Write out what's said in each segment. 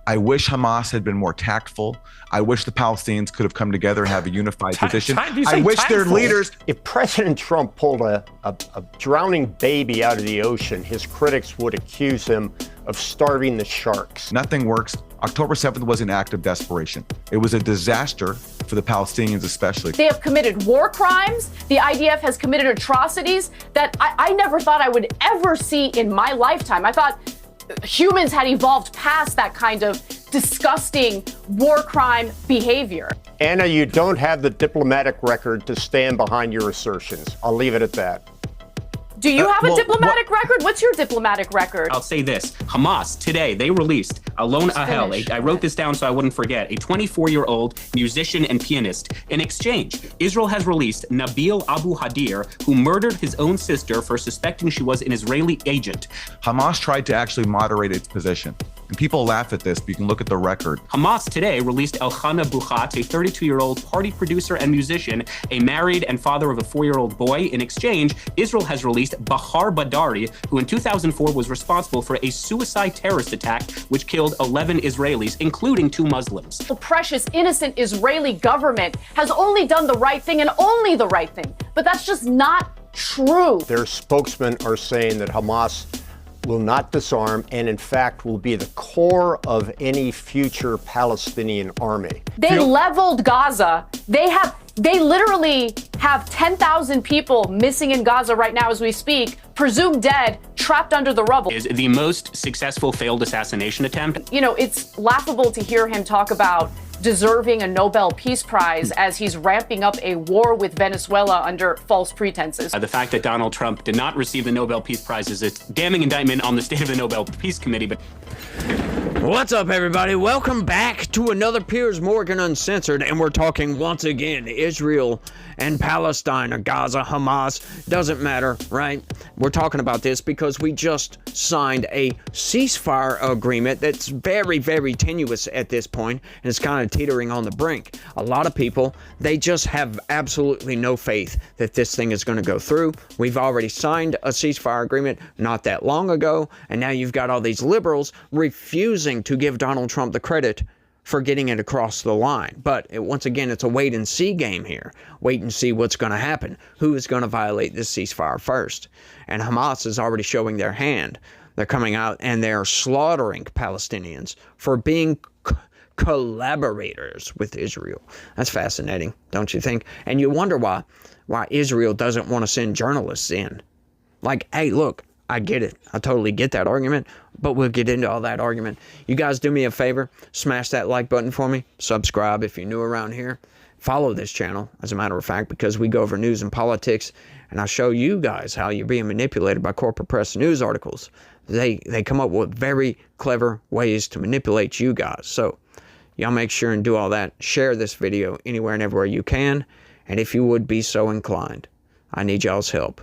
I wish Hamas had been more tactful. I wish the Palestinians could have come together and have a unified position. I wish their leaders... If President Trump pulled a drowning baby out of the ocean, his critics would accuse him of starving the sharks. Nothing works. October 7th was an act of desperation. It was a disaster for the Palestinians especially. They have committed war crimes. The IDF has committed atrocities that I never thought I would ever see in my lifetime. I thought humans had evolved past that kind of disgusting war crime behavior. Anna, you don't have the diplomatic record to stand behind your assertions. I'll leave it at that. Do you have a diplomatic record? What's your diplomatic record? I'll say this. Hamas, today, they released Alon Ahel. I wrote this down so I wouldn't forget. A 24-year-old musician and pianist. In exchange, Israel has released Nabil Abu Hadir, who murdered his own sister for suspecting she was an Israeli agent. Hamas tried to actually moderate its position. And people laugh at this, but you can look at the record. Hamas today released Elchana Bukhat, a 32-year-old party producer and musician, a married and father of a 4-year-old boy. In exchange, Israel has released Bahar Badari, who in 2004 was responsible for a suicide terrorist attack which killed 11 Israelis, including 2 Muslims. The precious, innocent Israeli government has only done the right thing and only the right thing. But that's just not true. Their spokesmen are saying that Hamas will not disarm and, in fact, will be the core of any future Palestinian army. They leveled Gaza. They literally have 10,000 people missing in Gaza right now as we speak, presumed dead, trapped under the rubble. Is the most successful failed assassination attempt. You know, it's laughable to hear him talk about deserving a Nobel Peace Prize as he's ramping up a war with Venezuela under false pretenses. The fact that Donald Trump did not receive the Nobel Peace Prize is a damning indictment on the state of the Nobel Peace Committee. But what's up, everybody? Welcome back to another Piers Morgan Uncensored, and we're talking once again Israel and Palestine, or Gaza, Hamas, doesn't matter, right? We're talking about this because we just signed a ceasefire agreement that's very, very tenuous at this point, and it's kind of teetering on the brink. A lot of people, they just have absolutely no faith that this thing is going to go through. We've already signed a ceasefire agreement not that long ago, and now you've got all these liberals refusing to give Donald Trump the credit for getting it across the line. But once again, it's a wait and see game here. Wait and see what's going to happen. Who is going to violate this ceasefire first? And Hamas is already showing their hand. They're coming out and they're slaughtering Palestinians for being collaborators with Israel. That's fascinating, don't you think? And you wonder why Israel doesn't want to send journalists in. Like, hey, look, I get it. I totally get that argument, but we'll get into all that argument. You guys do me a favor, smash that like button for me, subscribe if you're new around here, follow this channel, as a matter of fact, because we go over news and politics, and I show you guys how you're being manipulated by corporate press news articles. They come up with very clever ways to manipulate you guys. So y'all make sure and do all that. Share this video anywhere and everywhere you can, and if you would be so inclined, I need y'all's help.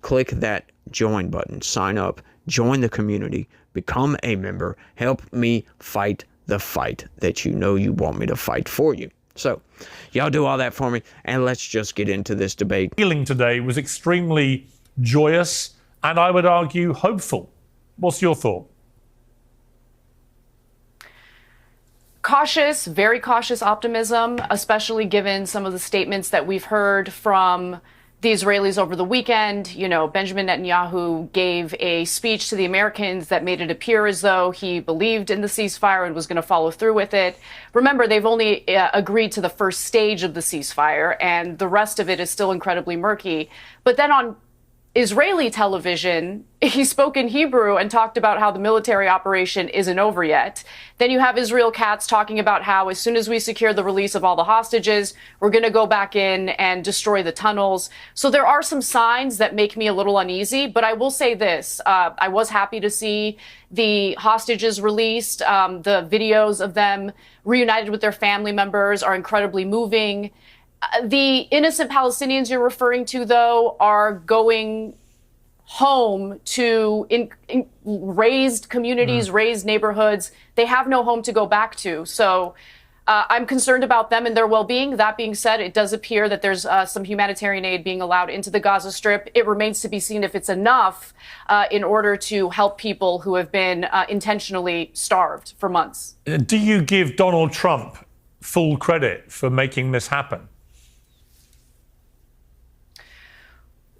Click that join button, sign up, join the community, become a member, help me fight the fight that you know you want me to fight for you. So, y'all do all that for me, and let's just get into this debate. Feeling today was extremely joyous, and I would argue hopeful. What's your thought? Cautious, very cautious optimism, especially given some of the statements that we've heard from the Israelis over the weekend. You know, Benjamin Netanyahu gave a speech to the Americans that made it appear as though he believed in the ceasefire and was going to follow through with it. Remember, they've only agreed to the first stage of the ceasefire, and the rest of it is still incredibly murky. But then on Israeli television, he spoke in Hebrew and talked about how the military operation isn't over yet. Then you have Israel Katz talking about how as soon as we secure the release of all the hostages, we're going to go back in and destroy the tunnels. So there are some signs that make me a little uneasy, but I will say this. I was happy to see the hostages released. The videos of them reunited with their family members are incredibly moving. The innocent Palestinians you're referring to, though, are going home to raised communities, raised neighborhoods. They have no home to go back to. So I'm concerned about them and their well-being. That being said, it does appear that there's some humanitarian aid being allowed into the Gaza Strip. It remains to be seen if it's enough in order to help people who have been intentionally starved for months. Do you give Donald Trump full credit for making this happen?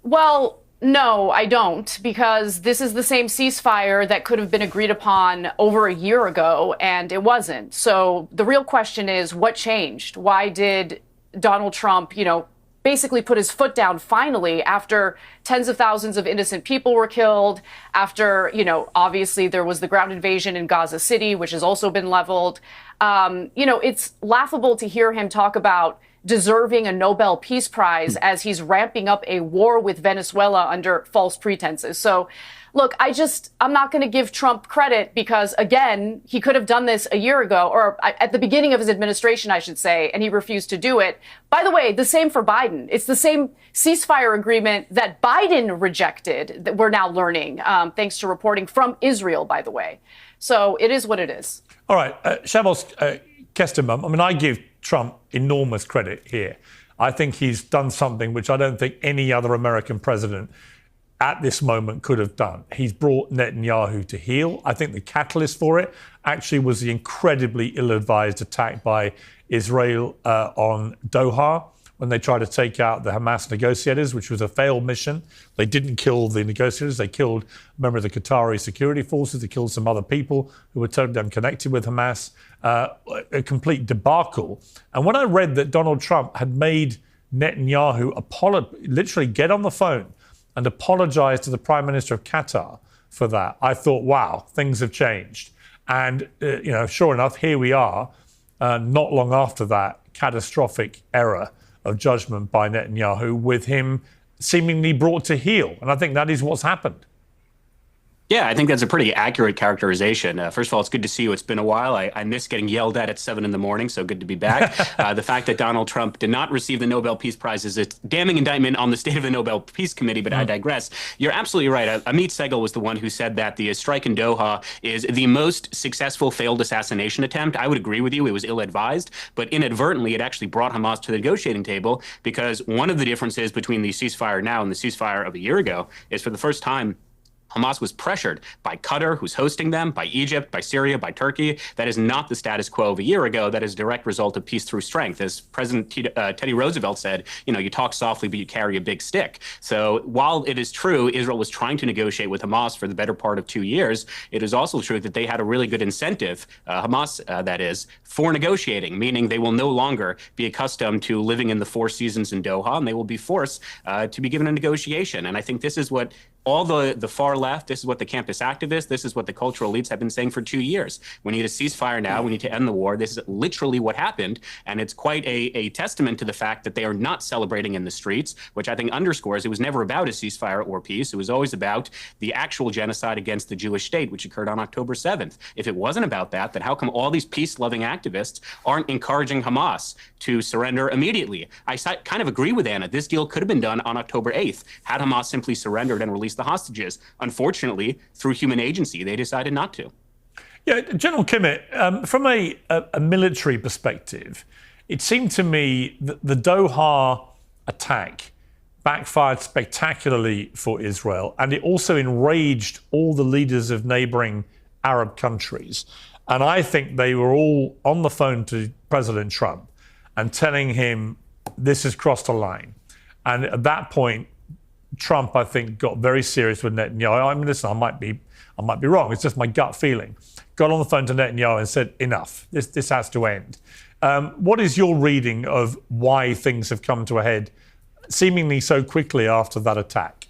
Well, no, I don't, because this is the same ceasefire that could have been agreed upon over a year ago, and it wasn't. So the real question is, what changed? Why did Donald Trump, basically put his foot down finally after tens of thousands of innocent people were killed, after, obviously there was the ground invasion in Gaza City, which has also been leveled. It's laughable to hear him talk about deserving a Nobel Peace Prize as he's ramping up a war with Venezuela under false pretenses. So, look, I'm not going to give Trump credit because, again, he could have done this a year ago, or at the beginning of his administration, I should say, and he refused to do it. By the way, the same for Biden. It's the same ceasefire agreement that Biden rejected that we're now learning, thanks to reporting from Israel, by the way. So it is what it is. All right, Shavos Kestenbaum, I give Trump enormous credit here. I think he's done something which I don't think any other American president at this moment could have done. He's brought Netanyahu to heel. I think the catalyst for it actually was the incredibly ill-advised attack by Israel on Doha when they tried to take out the Hamas negotiators, which was a failed mission. They didn't kill the negotiators. They killed a member of the Qatari security forces. They killed some other people who were totally unconnected with Hamas. A complete debacle. And when I read that Donald Trump had made Netanyahu literally get on the phone and apologize to the Prime Minister of Qatar for that, I thought, wow, things have changed. And, sure enough, here we are, not long after that catastrophic error of judgment by Netanyahu, with him seemingly brought to heel. And I think that is what's happened. Yeah, I think that's a pretty accurate characterization. First of all, it's good to see you. It's been a while. I miss getting yelled at 7 a.m, so good to be back. The fact that Donald Trump did not receive the Nobel Peace Prize is a damning indictment on the state of the Nobel Peace Committee, but I digress. You're absolutely right. Amit Segal was the one who said that the strike in Doha is the most successful failed assassination attempt. I would agree with you. It was ill-advised, but inadvertently, it actually brought Hamas to the negotiating table, because one of the differences between the ceasefire now and the ceasefire of a year ago is, for the first time, Hamas was pressured by Qatar, who's hosting them, by Egypt, by Syria, by Turkey. That is not the status quo of a year ago. That is a direct result of peace through strength. As President Teddy Roosevelt said, you talk softly, but you carry a big stick. So while it is true Israel was trying to negotiate with Hamas for the better part of 2 years, it is also true that they had a really good incentive, Hamas, that is, for negotiating, meaning they will no longer be accustomed to living in the Four Seasons in Doha, and they will be forced to be given a negotiation. And I think this is what all the far left, this is what the campus activists, this is what the cultural elites have been saying for 2 years. We need a ceasefire now. We need to end the war. This is literally what happened. And it's quite a testament to the fact that they are not celebrating in the streets, which I think underscores it was never about a ceasefire or peace. It was always about the actual genocide against the Jewish state, which occurred on October 7th. If it wasn't about that, then how come all these peace-loving activists aren't encouraging Hamas to surrender immediately? I kind of agree with Anna. This deal could have been done on October 8th had Hamas simply surrendered and released the hostages. Unfortunately, through human agency, they decided not to. Yeah, General Kimmett, from a military perspective, it seemed to me that the Doha attack backfired spectacularly for Israel, and it also enraged all the leaders of neighboring Arab countries. And I think they were all on the phone to President Trump and telling him this has crossed a line. And at that point, Trump, I think, got very serious with Netanyahu. Listen, I might be wrong. It's just my gut feeling. Got on the phone to Netanyahu and said, enough. This has to end. What is your reading of why things have come to a head seemingly so quickly after that attack?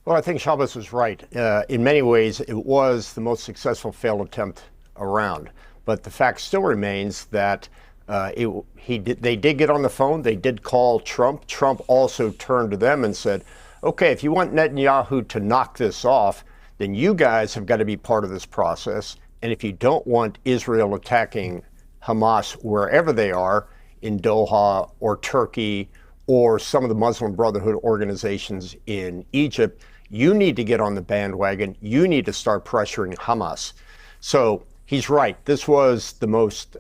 Well, I think Shabbos was right. In many ways, it was the most successful failed attempt around. But the fact still remains that they did get on the phone. They did call Trump. Trump also turned to them and said, okay, if you want Netanyahu to knock this off, then you guys have got to be part of this process. And if you don't want Israel attacking Hamas wherever they are, in Doha or Turkey or some of the Muslim Brotherhood organizations in Egypt, you need to get on the bandwagon. You need to start pressuring Hamas. So He's right. This was the most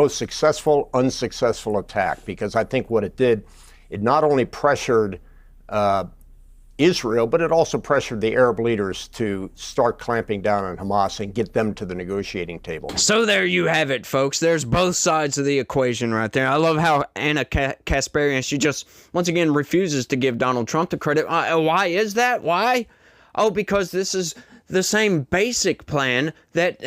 successful, unsuccessful attack, because I think what it did, it not only pressured Israel, but it also pressured the Arab leaders to start clamping down on Hamas and get them to the negotiating table. So there you have it, folks. There's both sides of the equation right there. I love how Anna Kasparian, she just, once again, refuses to give Donald Trump the credit. Why is that? Why? Oh, because this is the same basic plan that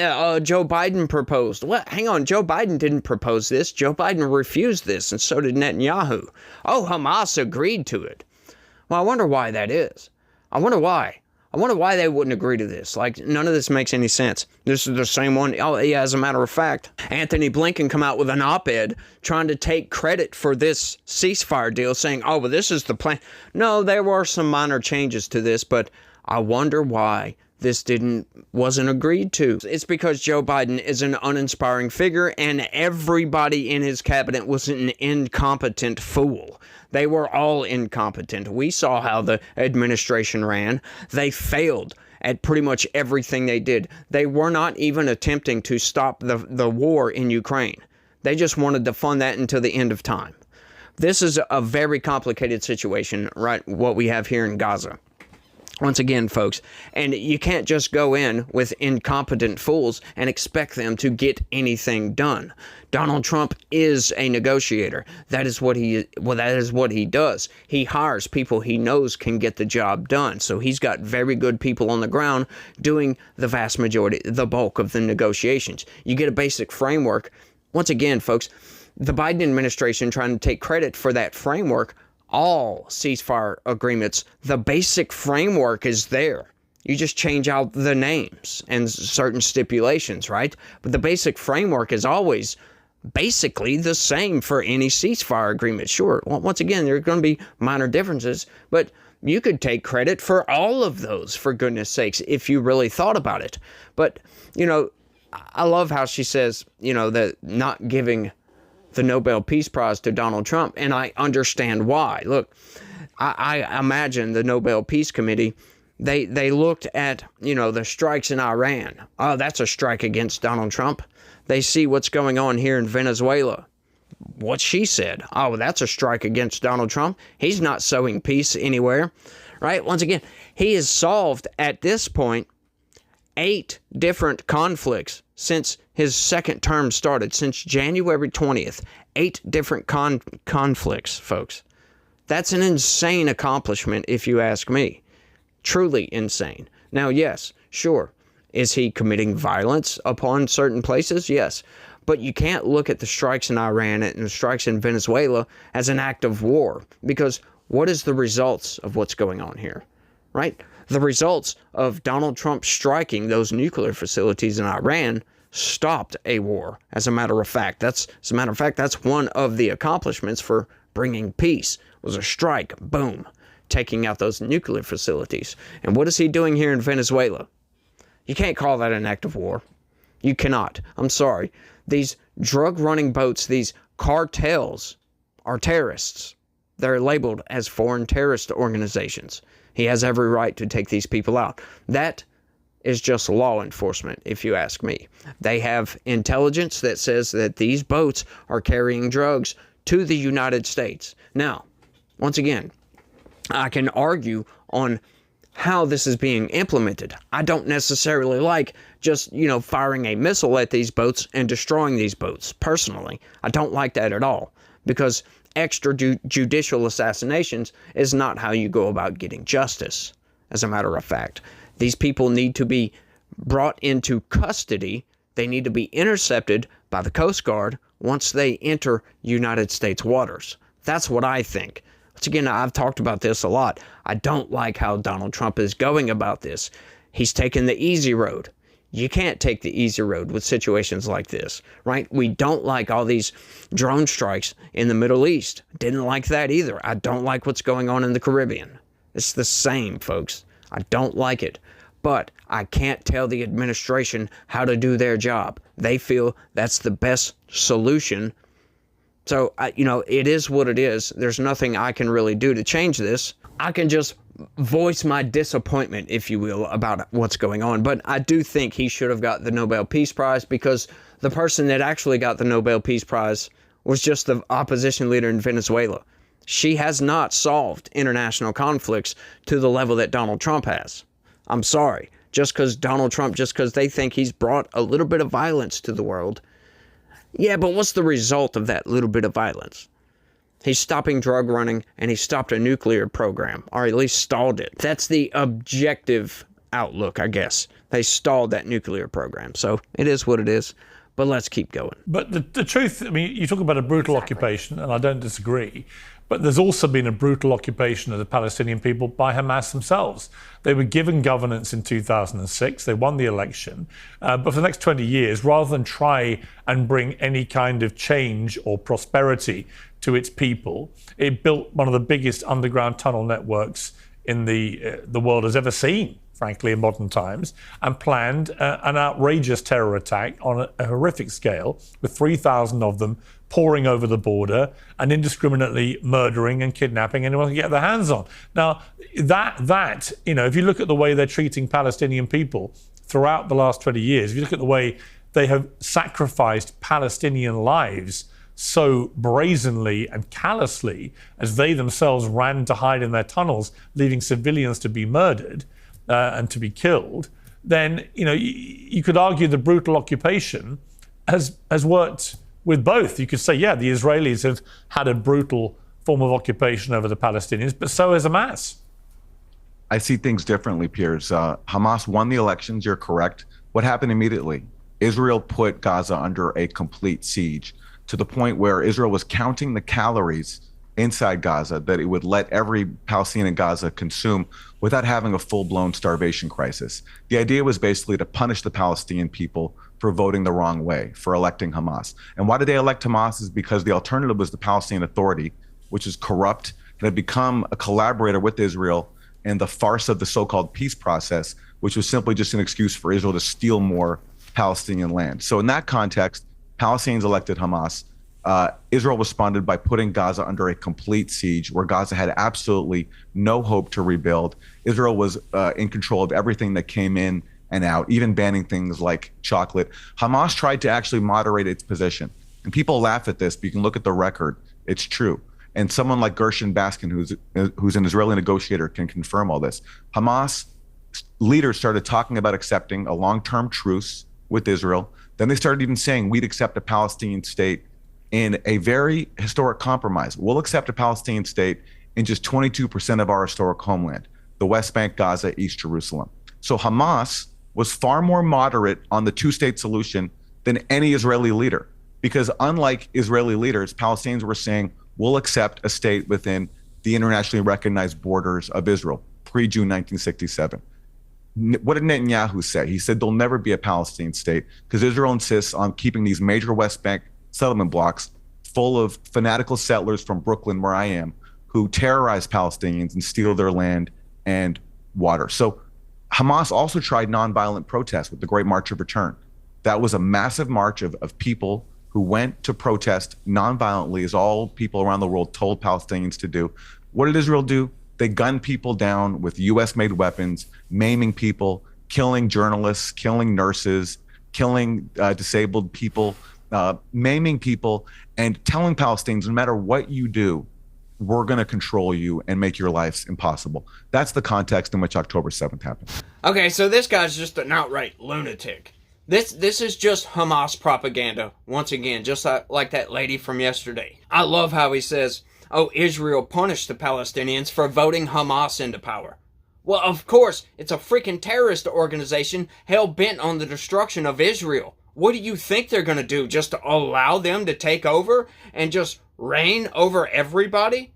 Joe Biden proposed. Well, hang on, Joe Biden didn't propose this. Joe Biden refused this, and so did Netanyahu. Oh, Hamas agreed to it. Well, I wonder why that is. I wonder why. I wonder why they wouldn't agree to this. Like, none of this makes any sense. This is the same one. Oh, yeah, as a matter of fact, Anthony Blinken come out with an op-ed trying to take credit for this ceasefire deal, saying, oh, well, this is the plan. No, there were some minor changes to this, but I wonder why this wasn't agreed to. It's because Joe Biden is an uninspiring figure, and everybody in his cabinet was an incompetent fool. They were all incompetent. We saw how the administration ran. They failed at pretty much everything they did. They were not even attempting to stop the war in Ukraine. They just wanted to fund that until the end of time. This is a very complicated situation, right? What we have here in Gaza. Once again, folks, and you can't just go in with incompetent fools and expect them to get anything done. Donald Trump is a negotiator. That is what he does. He hires people he knows can get the job done. So he's got very good people on the ground doing the vast majority, the bulk of the negotiations. You get a basic framework. Once again, folks, the Biden administration trying to take credit for that framework. All ceasefire agreements, the basic framework is there. You just change out the names and certain stipulations, right? But the basic framework is always basically the same for any ceasefire agreement. Sure, once again, there are going to be minor differences, but you could take credit for all of those, for goodness sakes, if you really thought about it. But, I love how she says, that not giving the Nobel Peace Prize to Donald Trump, and I understand why. Look, I imagine the Nobel Peace Committee, they looked at, the strikes in Iran. Oh, that's a strike against Donald Trump. They see what's going on here in Venezuela. What she said. Oh, that's a strike against Donald Trump. He's not sowing peace anywhere, right? Once again, he has solved, at this point, 8 different conflicts since his second term started, since January 20th. 8 different conflicts, folks. That's an insane accomplishment, if you ask me. Truly insane. Now, yes, sure. Is he committing violence upon certain places? Yes. But you can't look at the strikes in Iran and the strikes in Venezuela as an act of war, because what is the results of what's going on here, right? The results of Donald Trump striking those nuclear facilities in Iran stopped a war. As a matter of fact, that's one of the accomplishments for bringing peace, was a strike, boom, taking out those nuclear facilities. And what is he doing here in Venezuela? You can't call that an act of war. You cannot. I'm sorry. These drug-running boats, these cartels, are terrorists. They're labeled as foreign terrorist organizations. He has every right to take these people out. That is just law enforcement, if you ask me. They have intelligence that says that these boats are carrying drugs to the United States. Now, once again, I can argue on how this is being implemented. I don't necessarily like just, firing a missile at these boats and destroying these boats. Personally, I don't like that at all, because extrajudicial assassinations is not how you go about getting justice. As a matter of fact, these people need to be brought into custody. They need to be intercepted by the Coast Guard once they enter United States waters. That's what I think. Once again, I've talked about this a lot. I don't like how Donald Trump is going about this. He's taken the easy road. You can't take the easy road with situations like this, right? We don't like all these drone strikes in the Middle East. Didn't like that either. I don't like what's going on in the Caribbean. It's the same, folks. I don't like it. But I can't tell the administration how to do their job. They feel that's the best solution. So, it is what it is. There's nothing I can really do to change this. I can just voice my disappointment, if you will, about what's going on. But I do think he should have got the Nobel Peace Prize, because the person that actually got the Nobel Peace Prize was just the opposition leader in Venezuela. She has not solved international conflicts to the level that Donald Trump has. I'm sorry. Just because they think he's brought a little bit of violence to the world. Yeah, but what's the result of that little bit of violence? He's stopping drug running, and he stopped a nuclear program, or at least stalled it. That's the objective outlook, I guess. They stalled that nuclear program. So it is what it is, but let's keep going. But the truth, I mean, you talk about a brutal occupation, and I don't disagree, but there's also been a brutal occupation of the Palestinian people by Hamas themselves. They were given governance in 2006. They won the election. But for the next 20 years, rather than try and bring any kind of change or prosperity to its people, it built one of the biggest underground tunnel networks in the world has ever seen, frankly, in modern times, and planned an outrageous terror attack on a horrific scale, with 3,000 of them pouring over the border and indiscriminately murdering and kidnapping anyone they can get their hands on. Now, that if you look at the way they're treating Palestinian people throughout the last 20 years, if you look at the way they have sacrificed Palestinian lives so brazenly and callously as they themselves ran to hide in their tunnels, leaving civilians to be murdered and to be killed, then you could argue the brutal occupation has worked with both. You could say, yeah, the Israelis have had a brutal form of occupation over the Palestinians, but so has Hamas. I see things differently, Piers. Hamas won the elections, you're correct. What happened immediately? Israel put Gaza under a complete siege, to the point where Israel was counting the calories inside Gaza that it would let every Palestinian in Gaza consume without having a full-blown starvation crisis. The idea was basically to punish the Palestinian people for voting the wrong way, for electing Hamas. And why did they elect Hamas? Is because the alternative was the Palestinian Authority, which is corrupt and had become a collaborator with Israel in the farce of the so-called peace process, which was simply just an excuse for Israel to steal more Palestinian land. So in that context, Palestinians elected Hamas. Israel responded by putting Gaza under a complete siege, where Gaza had absolutely no hope to rebuild. Israel was in control of everything that came in and out, even banning things like chocolate. Hamas tried to actually moderate its position. And people laugh at this, but you can look at the record. It's true. And someone like Gershon Baskin, who's an Israeli negotiator, can confirm all this. Hamas leaders started talking about accepting a long-term truce with Israel. Then they started even saying we'd accept a Palestinian state in a very historic compromise. We'll accept a Palestinian state in just 22% of our historic homeland, the West Bank, Gaza, East Jerusalem. So Hamas was far more moderate on the two-state solution than any Israeli leader, because unlike Israeli leaders, Palestinians were saying, we'll accept a state within the internationally recognized borders of Israel, pre-June 1967. What did Netanyahu say? He said there'll never be a Palestinian state because Israel insists on keeping these major West Bank settlement blocks full of fanatical settlers from Brooklyn, where I am, who terrorize Palestinians and steal their land and water. So Hamas also tried nonviolent protests with the Great March of Return. That was a massive march of people who went to protest nonviolently, as all people around the world told Palestinians to do. What did Israel do? They gunned people down with US-made weapons, maiming people, killing journalists, killing nurses, killing disabled people, maiming people, and telling Palestinians, no matter what you do, we're going to control you and make your lives impossible. That's the context in which October 7th happened. Okay, so this guy's just an outright lunatic. This is just Hamas propaganda, once again, just like that lady from yesterday. I love how he says, oh, Israel punished the Palestinians for voting Hamas into power. Well, of course, it's a freaking terrorist organization hell-bent on the destruction of Israel. What do you think they're going to do, just to allow them to take over and just reign over everybody?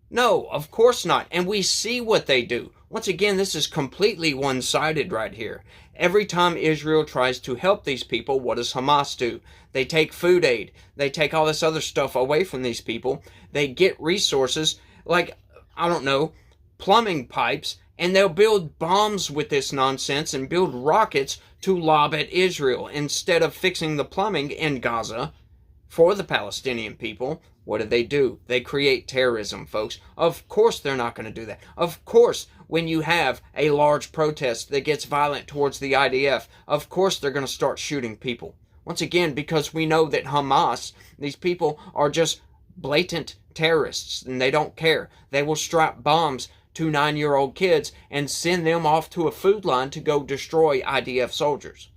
No, of course not. And we see what they do. Once again, this is completely one-sided right here. Every time Israel tries to help these people, what does Hamas do? They take food aid. They take all this other stuff away from these people. They get resources like, I don't know, plumbing pipes, and they'll build bombs with this nonsense and build rockets to lob at Israel instead of fixing the plumbing in Gaza for the Palestinian people. What do? They create terrorism, folks. Of course they're not going to do that. Of course, when you have a large protest that gets violent towards the IDF, of course they're going to start shooting people. Once again, because we know that Hamas, these people are just blatant terrorists and they don't care. They will strap bombs to 9-year-old kids and send them off to a food line to go destroy IDF soldiers.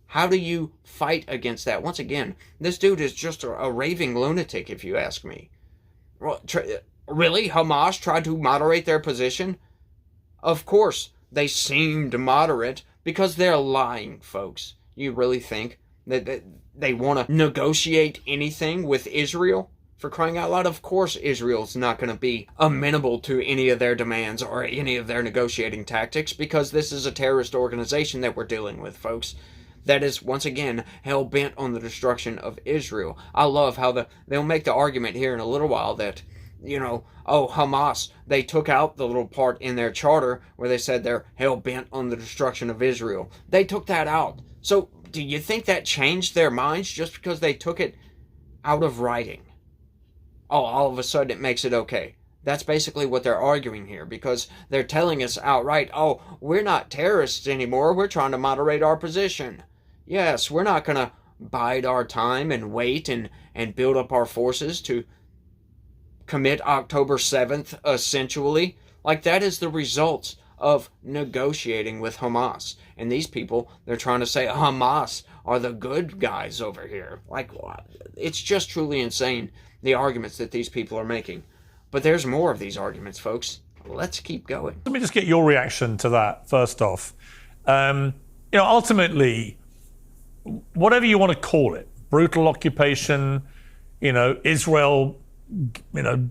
How do you fight against that? Once again, this dude is just a raving lunatic, if you ask me. Really? Hamas tried to moderate their position? Of course, they seemed moderate because they're lying, folks. You really think that they want to negotiate anything with Israel? For crying out loud, of course Israel's not going to be amenable to any of their demands or any of their negotiating tactics, because this is a terrorist organization that we're dealing with, folks. That is, once again, hell-bent on the destruction of Israel. I love how they'll make the argument here in a little while that, Hamas, they took out the little part in their charter where they said they're hell-bent on the destruction of Israel. They took that out. So, do you think that changed their minds just because they took it out of writing? Oh, all of a sudden it makes it okay. That's basically what they're arguing here, because they're telling us outright, oh, we're not terrorists anymore, we're trying to moderate our position. Yes, we're not going to bide our time and wait and build up our forces to commit October 7th, essentially. Like, that is the result of negotiating with Hamas. And these people, they're trying to say Hamas are the good guys over here. Like, it's just truly insane, the arguments that these people are making. But there's more of these arguments, folks. Let's keep going. Let me just get your reaction to that, first off. Ultimately, whatever you want to call it, brutal occupation, Israel,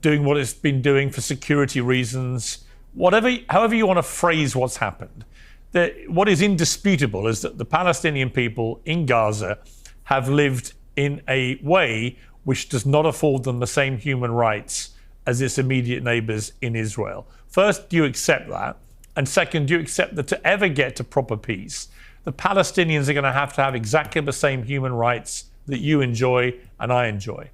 doing what it's been doing for security reasons, however you want to phrase what's happened, what is indisputable is that the Palestinian people in Gaza have lived in a way which does not afford them the same human rights as its immediate neighbors in Israel. First, do you accept that? And second, do you accept that to ever get to proper peace, the Palestinians are going to have exactly the same human rights that you enjoy and I enjoy?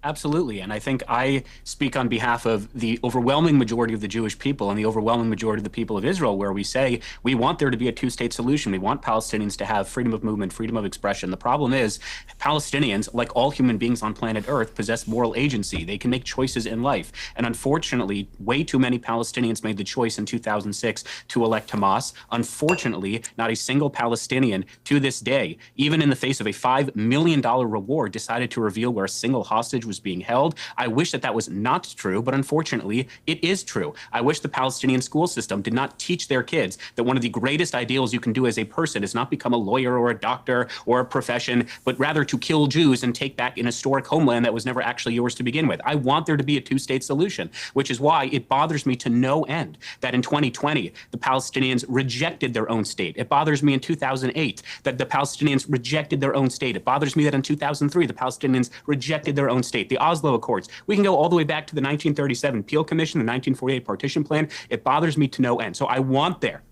Absolutely. And I think I speak on behalf of the overwhelming majority of the Jewish people and the overwhelming majority of the people of Israel, where we say we want there to be a two-state solution. We want Palestinians to have freedom of movement, freedom of expression. The problem is Palestinians, like all human beings on planet Earth, possess moral agency. They can make choices in life. And unfortunately, way too many Palestinians made the choice in 2006 to elect Hamas. Unfortunately, not a single Palestinian to this day, even in the face of a $5 million reward, decided to reveal where a single hostage was being held. I wish that was not true, but unfortunately, it is true. I wish the Palestinian school system did not teach their kids that one of the greatest ideals you can do as a person is not become a lawyer or a doctor or a profession, but rather to kill Jews and take back an historic homeland that was never actually yours to begin with. I want there to be a two-state solution, which is why it bothers me to no end that in 2020, the Palestinians rejected their own state. It bothers me in 2008 that the Palestinians rejected their own state. It bothers me that in 2003, the Palestinians rejected their own state. The Oslo Accords. We can go all the way back to the 1937 Peel Commission, the 1948 Partition Plan. It bothers me to no end. So I want there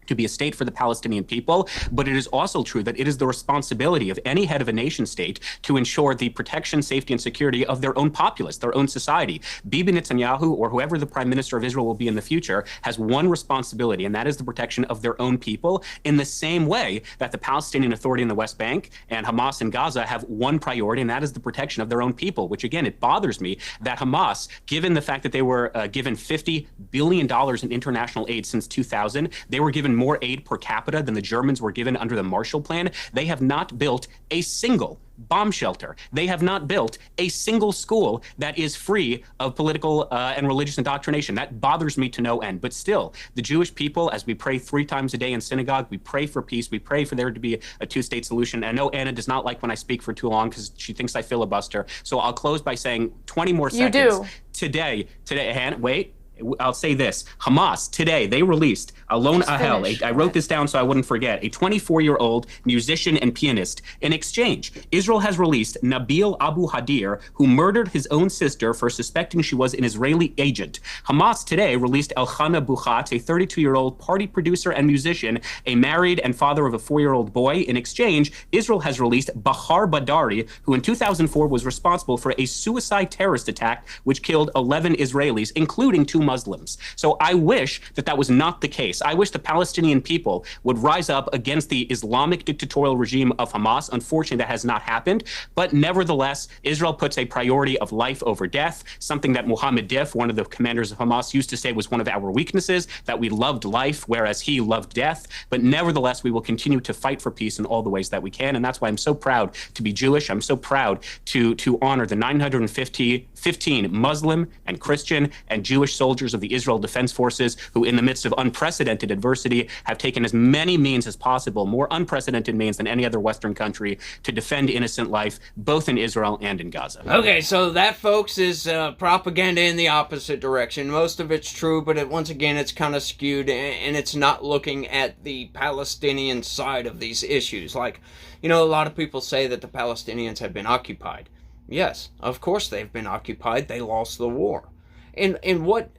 to be a state for the Palestinian people, but it is also true that it is the responsibility of any head of a nation state to ensure the protection, safety, and security of their own populace, their own society. Bibi Netanyahu, or whoever the prime minister of Israel will be in the future, has one responsibility, and that is the protection of their own people, in the same way that the Palestinian Authority in the West Bank and Hamas in Gaza have one priority, and that is the protection of their own people, which again, it bothers me that Hamas, given the fact that they were given $50 billion in international aid since 2000, they were given more aid per capita than the Germans were given under the Marshall Plan. They have not built a single bomb shelter. They have not built a single school that is free of political and religious indoctrination. That bothers me to no end. But still, the Jewish people, as we pray 3 times a day in synagogue, we pray for peace. We pray for there to be a two-state solution. And I know Anna does not like when I speak for too long because she thinks I filibuster. So I'll close by saying 20 more seconds. You do. Today, Hannah, wait. I'll say this. Hamas, today, they released Alon Ahel. I wrote this down so I wouldn't forget. A 24-year-old musician and pianist. In exchange, Israel has released Nabil Abu Hadir, who murdered his own sister for suspecting she was an Israeli agent. Hamas today released Elchana Buchat, a 32-year-old party producer and musician, a married and father of a 4-year-old boy. In exchange, Israel has released Bahar Badari, who in 2004 was responsible for a suicide terrorist attack which killed 11 Israelis, including 2 Muslims. So I wish that that was not the case. I wish the Palestinian people would rise up against the Islamic dictatorial regime of Hamas. Unfortunately, that has not happened. But nevertheless, Israel puts a priority of life over death, something that Mohammed Dif, one of the commanders of Hamas, used to say was one of our weaknesses, that we loved life, whereas he loved death. But nevertheless, we will continue to fight for peace in all the ways that we can. And that's why I'm so proud to be Jewish. I'm so proud to honor the 915 Muslim and Christian and Jewish soldiers of the Israel Defense Forces who, in the midst of unprecedented adversity, have taken as many means as possible, more unprecedented means than any other Western country, to defend innocent life, both in Israel and in Gaza. Okay, so that, folks, is propaganda in the opposite direction. Most of it's true, but once again, it's kind of skewed, and it's not looking at the Palestinian side of these issues. Like, a lot of people say that the Palestinians have been occupied. Yes, of course they've been occupied. They lost the war. In what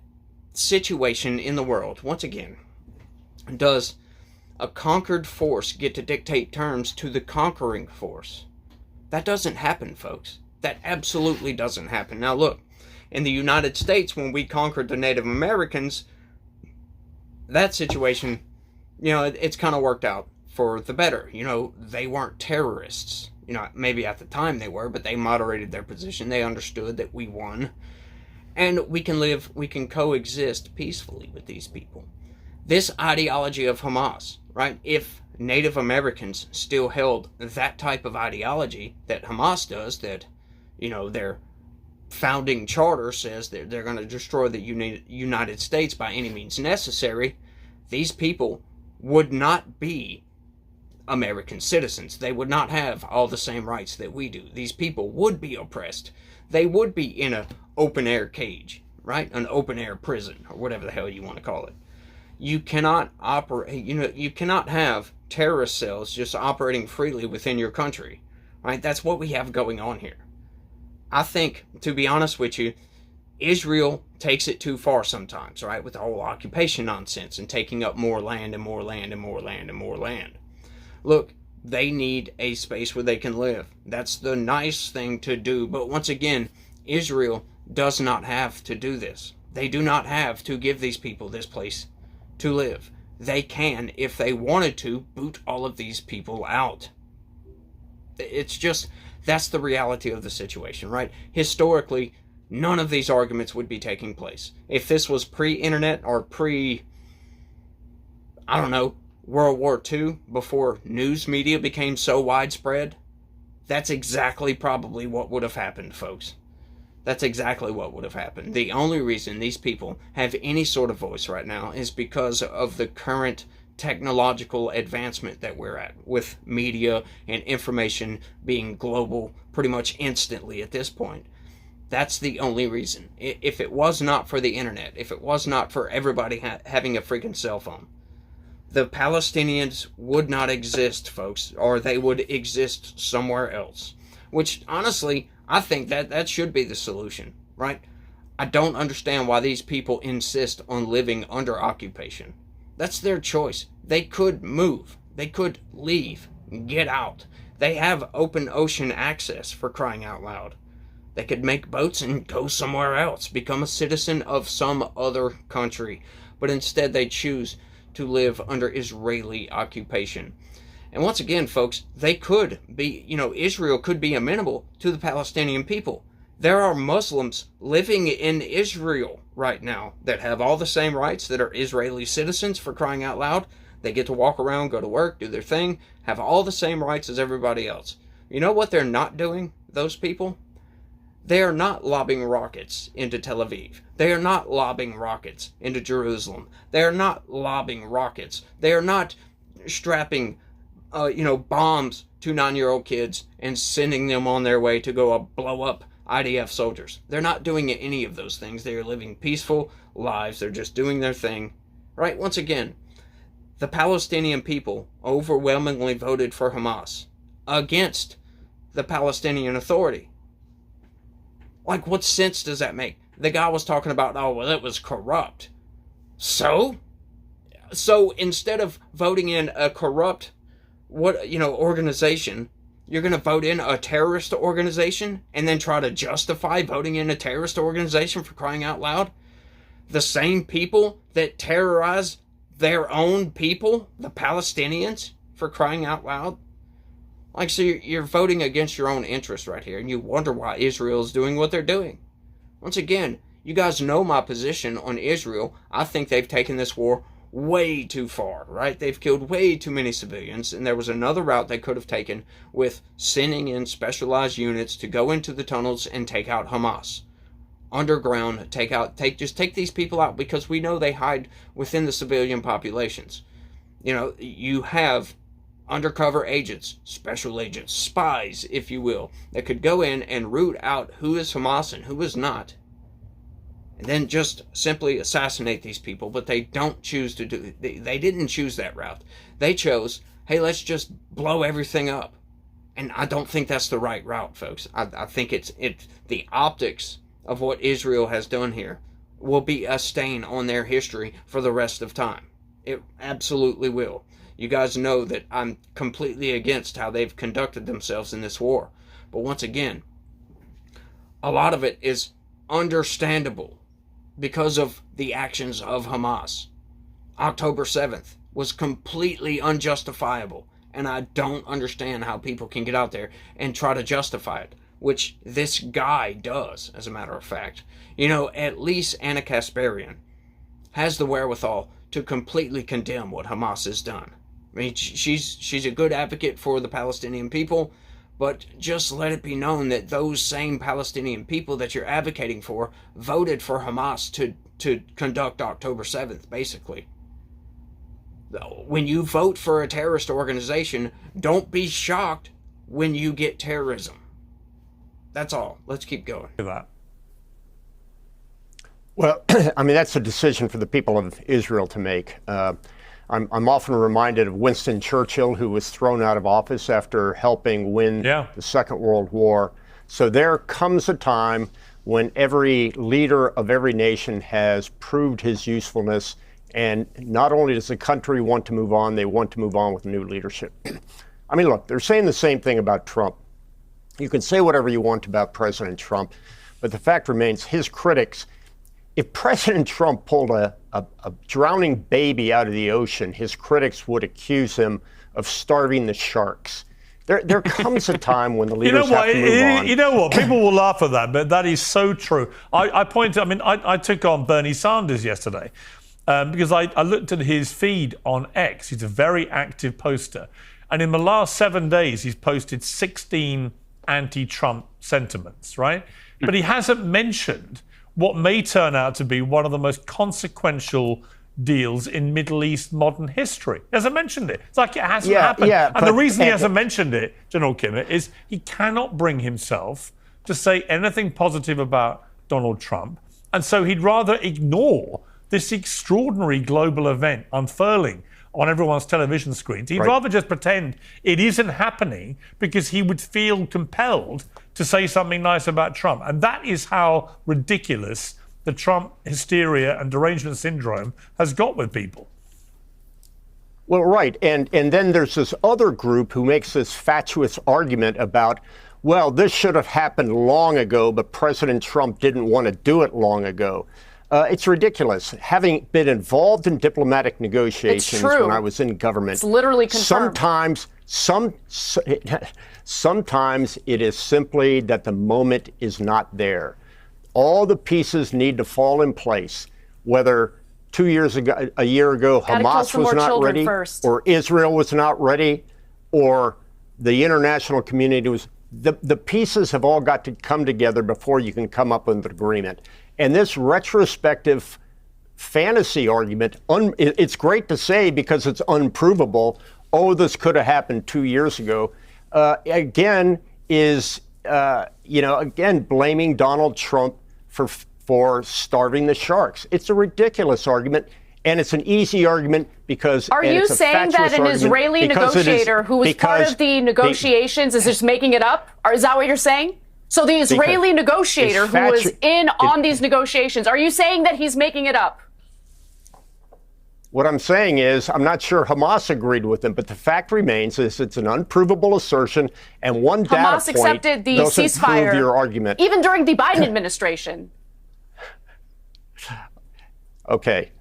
situation in the world, once again, does a conquered force get to dictate terms to the conquering force? That doesn't happen, folks. That absolutely doesn't happen. Now look, in the United States, when we conquered the Native Americans, that situation, it's kind of worked out for the better. They weren't terrorists. Maybe at the time they were, but they moderated their position. They understood that we won. And we can coexist peacefully with these people. This ideology of Hamas, right? If Native Americans still held that type of ideology that Hamas does, that, their founding charter says that they're going to destroy the United States by any means necessary, these people would not be American citizens. They would not have all the same rights that we do. These people would be oppressed. They would be in an open-air cage, right? An open-air prison, or whatever the hell you want to call it. You cannot operate, you cannot have terrorist cells just operating freely within your country, right? That's what we have going on here. I think, to be honest with you, Israel takes it too far sometimes, right? With the whole occupation nonsense and taking up more land and more land and more land and more land. Look, they need a space where they can live. That's the nice thing to do. But once again, Israel does not have to do this. They do not have to give these people this place to live. They can, if they wanted to, boot all of these people out. It's just, that's the reality of the situation, right? Historically, none of these arguments would be taking place. If this was pre-internet or World War II, before news media became so widespread, that's exactly probably what would have happened, folks. That's exactly what would have happened. The only reason these people have any sort of voice right now is because of the current technological advancement that we're at, with media and information being global pretty much instantly at this point. That's the only reason. If it was not for the internet, if it was not for everybody having a freaking cell phone, the Palestinians would not exist, folks, or they would exist somewhere else. Which, honestly, I think that should be the solution, right? I don't understand why these people insist on living under occupation. That's their choice. They could move. They could leave. Get out. They have open ocean access, for crying out loud. They could make boats and go somewhere else, become a citizen of some other country. But instead they choose to live under Israeli occupation. And once again, folks, they could be, Israel could be amenable to the Palestinian people. There are Muslims living in Israel right now that have all the same rights that are Israeli citizens, for crying out loud. They get to walk around, go to work, do their thing, have all the same rights as everybody else. You know what they're not doing, those people? They are not lobbing rockets into Tel Aviv. They are not lobbing rockets into Jerusalem. They are not lobbing rockets. They are not strapping, bombs to 9-year-old kids and sending them on their way to go blow up IDF soldiers. They're not doing any of those things. They are living peaceful lives. They're just doing their thing. Right? Once again, the Palestinian people overwhelmingly voted for Hamas against the Palestinian Authority. Like, what sense does that make? The guy was talking about, it was corrupt. So instead of voting in a corrupt, organization, you're going to vote in a terrorist organization and then try to justify voting in a terrorist organization, for crying out loud? the same people that terrorize their own people, the Palestinians, for crying out loud. Like, so you're voting against your own interests right here, and you wonder why Israel is doing what they're doing. Once again, you guys know my position on Israel. I think they've taken this war way too far, right? They've killed way too many civilians, and there was another route they could have taken with sending in specialized units to go into the tunnels and take out Hamas. Underground, just take these people out, because we know they hide within the civilian populations. You know, you have undercover agents, special agents, spies, if you will, that could go in and root out who is Hamas and who is not, and then just simply assassinate these people. But they don't choose to do it. They didn't choose that route. They chose, hey, let's just blow everything up. And I don't think that's the right route, folks. I think it's the optics of what Israel has done here will be a stain on their history for the rest of time. It absolutely will. You guys know that I'm completely against how they've conducted themselves in this war. But once again, a lot of it is understandable because of the actions of Hamas. October 7th was completely unjustifiable, and I don't understand how people can get out there and try to justify it, which this guy does, as a matter of fact. You know, at least Anna Kasparian has the wherewithal to completely condemn what Hamas has done. I mean, she's a good advocate for the Palestinian people, but just let it be known that those same Palestinian people that you're advocating for voted for Hamas to conduct October 7th, basically. When you vote for a terrorist organization, don't be shocked when you get terrorism. That's all. Let's keep going. Well, I mean, that's a decision for the people of Israel to make. I'm often reminded of Winston Churchill, who was thrown out of office after helping win the Second World War. So there comes a time when every leader of every nation has proved his usefulness, and not only does the country want to move on, they want to move on with new leadership. I mean, look, they're saying the same thing about Trump. You can say whatever you want about President Trump, but the fact remains, his critics, if President Trump pulled a drowning baby out of the ocean, his critics would accuse him of starving the sharks. There comes a time when the leaders have to move on. You know what? People will laugh at that, but that is so true. I took on Bernie Sanders yesterday because I looked at his feed on X. He's a very active poster. And in the last 7 days, he's posted 16 anti-Trump sentiments, right? But he hasn't mentioned what may turn out to be one of the most consequential deals in Middle East modern history. He hasn't mentioned it. It's like it hasn't happened. And the reason he hasn't mentioned it, General Kimmer, is he cannot bring himself to say anything positive about Donald Trump. And so he'd rather ignore this extraordinary global event unfurling on everyone's television screens. He'd rather just pretend it isn't happening because he would feel compelled to say something nice about Trump. And that is how ridiculous the Trump hysteria and derangement syndrome has got with people. Well, right. And then there's this other group who makes this fatuous argument about, well, this should have happened long ago, but President Trump didn't want to do it long ago. It's ridiculous. Having been involved in diplomatic negotiations when I was in government, it's literally confirmed. Sometimes it is simply that the moment is not there. All the pieces need to fall in place, whether 2 years ago, a year ago, Hamas was not ready, or Israel was not ready, or the international community was. The pieces have all got to come together before you can come up with an agreement. And this retrospective fantasy argument, it's great to say because it's unprovable. Oh, this could have happened 2 years ago. Again, blaming Donald Trump for starving the sharks. It's a ridiculous argument. And it's an easy argument because... Are you saying that an Israeli negotiator who was part of the negotiations is just making it up? Or is that what you're saying? So the Israeli negotiator who was in on these negotiations, are you saying that he's making it up? What I'm saying is, I'm not sure Hamas agreed with him, but the fact remains is it's an unprovable assertion, and one data point Hamas accepted the ceasefire prove your argument. even during the Biden administration. Okay.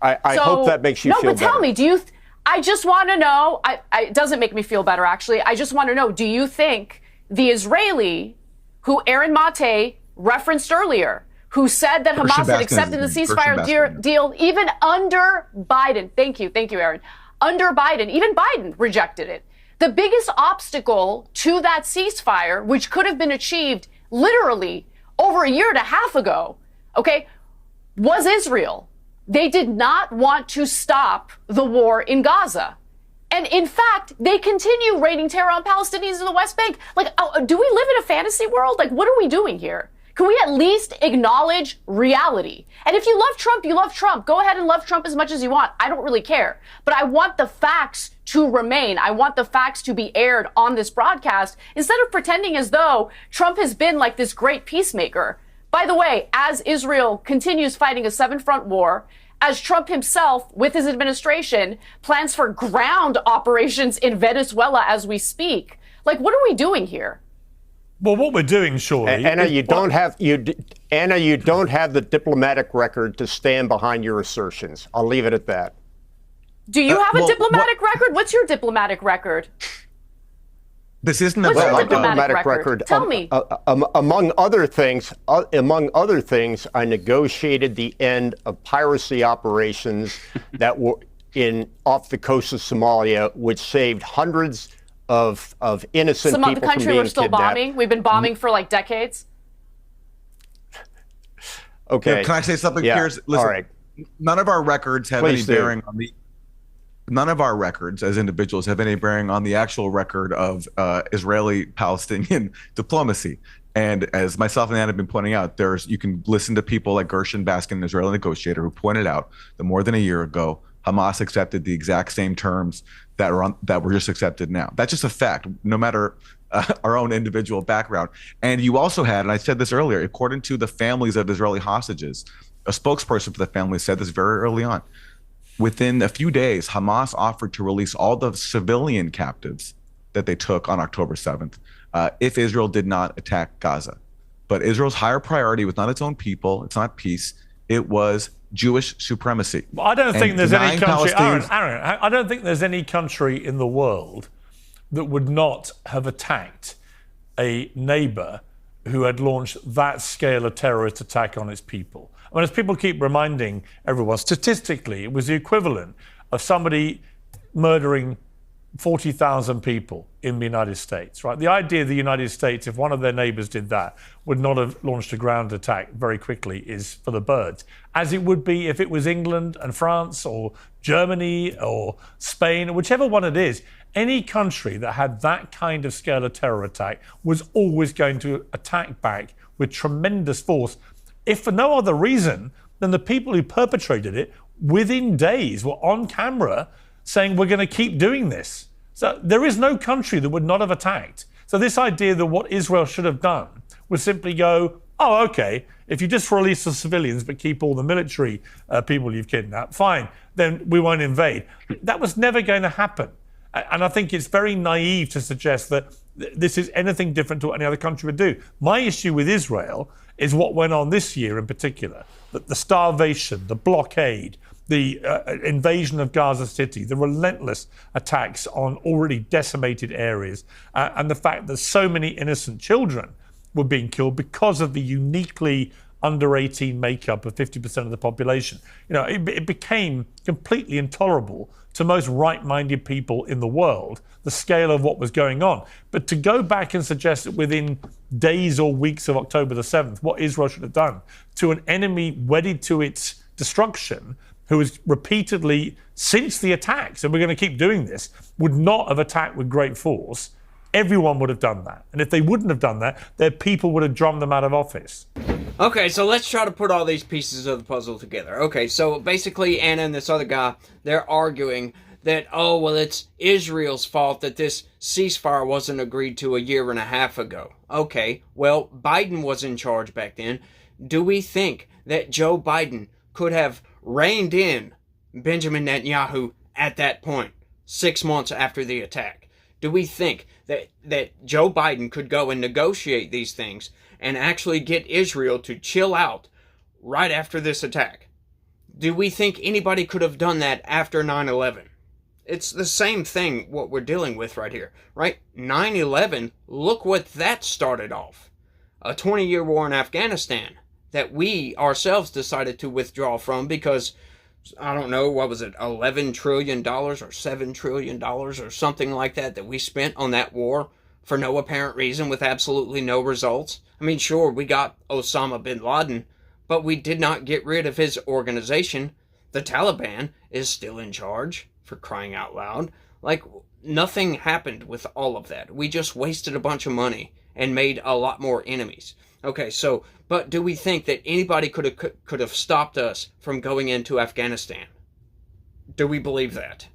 I hope that makes you feel better. No, but tell me, I just want to know, it doesn't make me feel better, actually. I just want to know, do you think the Israeli, who Aaron Mate referenced earlier, who said that Hamas had accepted the ceasefire deal even under Biden, thank you, Aaron, under Biden, even Biden rejected it. The biggest obstacle to that ceasefire, which could have been achieved literally over a year and a half ago, okay, was Israel. They did not want to stop the war in Gaza. And in fact, they continue raining terror on Palestinians in the West Bank. Like, do we live in a fantasy world? Like, what are we doing here? Can we at least acknowledge reality? And if you love Trump, you love Trump. Go ahead and love Trump as much as you want. I don't really care. But I want the facts to remain. I want the facts to be aired on this broadcast instead of pretending as though Trump has been like this great peacemaker. By the way, as Israel continues fighting a seven-front war, as Trump himself, with his administration, plans for ground operations in Venezuela as we speak, like, what are we doing here? Well, what we're doing, surely, Anna, you don't have the diplomatic record to stand behind your assertions. I'll leave it at that. Do you have a diplomatic record? What's your diplomatic record? This isn't What's about your diplomatic record? Tell me. Among other things, I negotiated the end of piracy operations that were off the coast of Somalia, which saved hundreds of innocent people from being kidnapped. Some of the country we're still bombing. We've been bombing for like decades. Okay. Can I say something, Piers? Listen, all right. None of our records have Please any bearing on the. None of our records as individuals have any bearing on the actual record of Israeli-Palestinian diplomacy. And as myself and Ann have been pointing out, you can listen to people like Gershon Baskin, an Israeli negotiator, who pointed out that more than a year ago, Hamas accepted the exact same terms that were just accepted now. That's just a fact, no matter our own individual background. And you also had, and I said this earlier, according to the families of Israeli hostages, a spokesperson for the family said this very early on. Within a few days, Hamas offered to release all the civilian captives that they took on October 7th if Israel did not attack Gaza. But Israel's higher priority was not its own people, it's not peace, it was Jewish supremacy. I don't think there's any country, Aaron, I don't think there's any country in the world that would not have attacked a neighbor who had launched that scale of terrorist attack on its people. I mean, as people keep reminding everyone, statistically, it was the equivalent of somebody murdering 40,000 people in the United States, right? The idea the United States, if one of their neighbors did that, would not have launched a ground attack very quickly is for the birds, as it would be if it was England and France or Germany or Spain, whichever one it is. Any country that had that kind of scale of terror attack was always going to attack back with tremendous force, if for no other reason than the people who perpetrated it within days were on camera saying, we're going to keep doing this. So there is no country that would not have attacked. So this idea that what Israel should have done was simply go, oh, okay, if you just release the civilians but keep all the military people you've kidnapped, fine, then we won't invade. That was never going to happen. And I think it's very naive to suggest that this is anything different to what any other country would do. My issue with Israel is what went on this year in particular, the starvation, the blockade, the invasion of Gaza City, the relentless attacks on already decimated areas, and the fact that so many innocent children were being killed because of the uniquely under 18 makeup of 50% of the population. You know, it became completely intolerable to most right-minded people in the world, the scale of what was going on. But to go back and suggest that within days or weeks of October the 7th, what Israel should have done to an enemy wedded to its destruction, who has repeatedly, since the attacks, and we're going to keep doing this, would not have attacked with great force, everyone would have done that. And if they wouldn't have done that, their people would have drummed them out of office. Okay, so let's try to put all these pieces of the puzzle together. Okay, so basically Anna and this other guy, they're arguing that, oh, well, it's Israel's fault that this ceasefire wasn't agreed to a year and a half ago. Okay, well, Biden was in charge back then. Do we think that Joe Biden could have reined in Benjamin Netanyahu at that point, 6 months after the attack? Do we think that Joe Biden could go and negotiate these things and actually get Israel to chill out right after this attack? Do we think anybody could have done that after 9/11? It's the same thing what we're dealing with right here, right? 9/11, look what that started off. A 20-year war in Afghanistan that we ourselves decided to withdraw from because, I don't know, what was it, $11 trillion or $7 trillion or something like that we spent on that war for no apparent reason with absolutely no results. I mean, sure, we got Osama bin Laden, but we did not get rid of his organization. The Taliban is still in charge, for crying out loud. Like, nothing happened with all of that. We just wasted a bunch of money and made a lot more enemies. Okay, so, but do we think that anybody could have stopped us from going into Afghanistan? Do we believe that?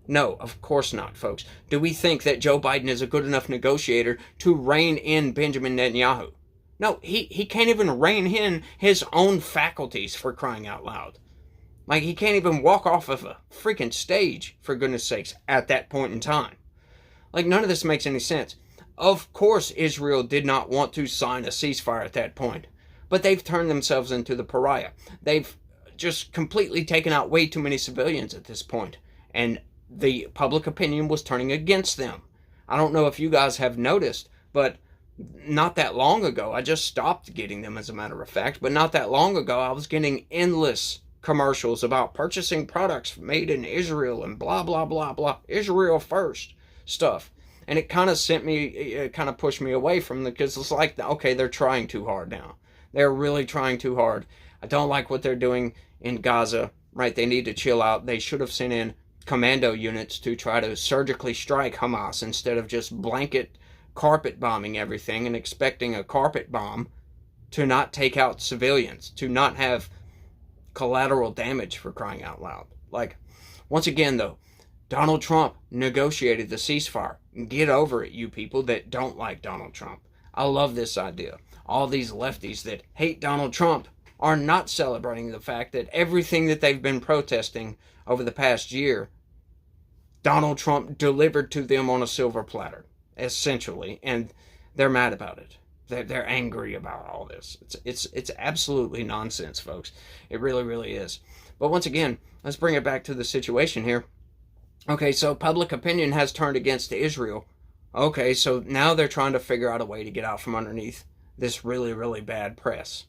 No, of course not, folks. Do we think that Joe Biden is a good enough negotiator to rein in Benjamin Netanyahu? No, he can't even rein in his own faculties, for crying out loud. Like, he can't even walk off of a freaking stage, for goodness sakes, at that point in time. Like, none of this makes any sense. Of course, Israel did not want to sign a ceasefire at that point, but they've turned themselves into the pariah. They've just completely taken out way too many civilians at this point, and the public opinion was turning against them. I don't know if you guys have noticed, but not that long ago, I just stopped getting them, as a matter of fact, but not that long ago, I was getting endless commercials about purchasing products made in Israel and blah, blah, blah, blah, Israel first stuff. And it kind of pushed me away from the, because it's like, okay, they're trying too hard now. They're really trying too hard. I don't like what they're doing in Gaza, right? They need to chill out. They should have sent in commando units to try to surgically strike Hamas instead of just blanket carpet bombing everything and expecting a carpet bomb to not take out civilians, to not have collateral damage, for crying out loud. Like, once again, though, Donald Trump negotiated the ceasefire. Get over it, you people that don't like Donald Trump. I love this idea. All these lefties that hate Donald Trump are not celebrating the fact that everything that they've been protesting over the past year, Donald Trump delivered to them on a silver platter, essentially, and they're mad about it. They're angry about all this. It's absolutely nonsense, folks. It really, really is. But once again, let's bring it back to the situation here. Okay, so public opinion has turned against Israel. Okay, so now they're trying to figure out a way to get out from underneath this really, really bad press.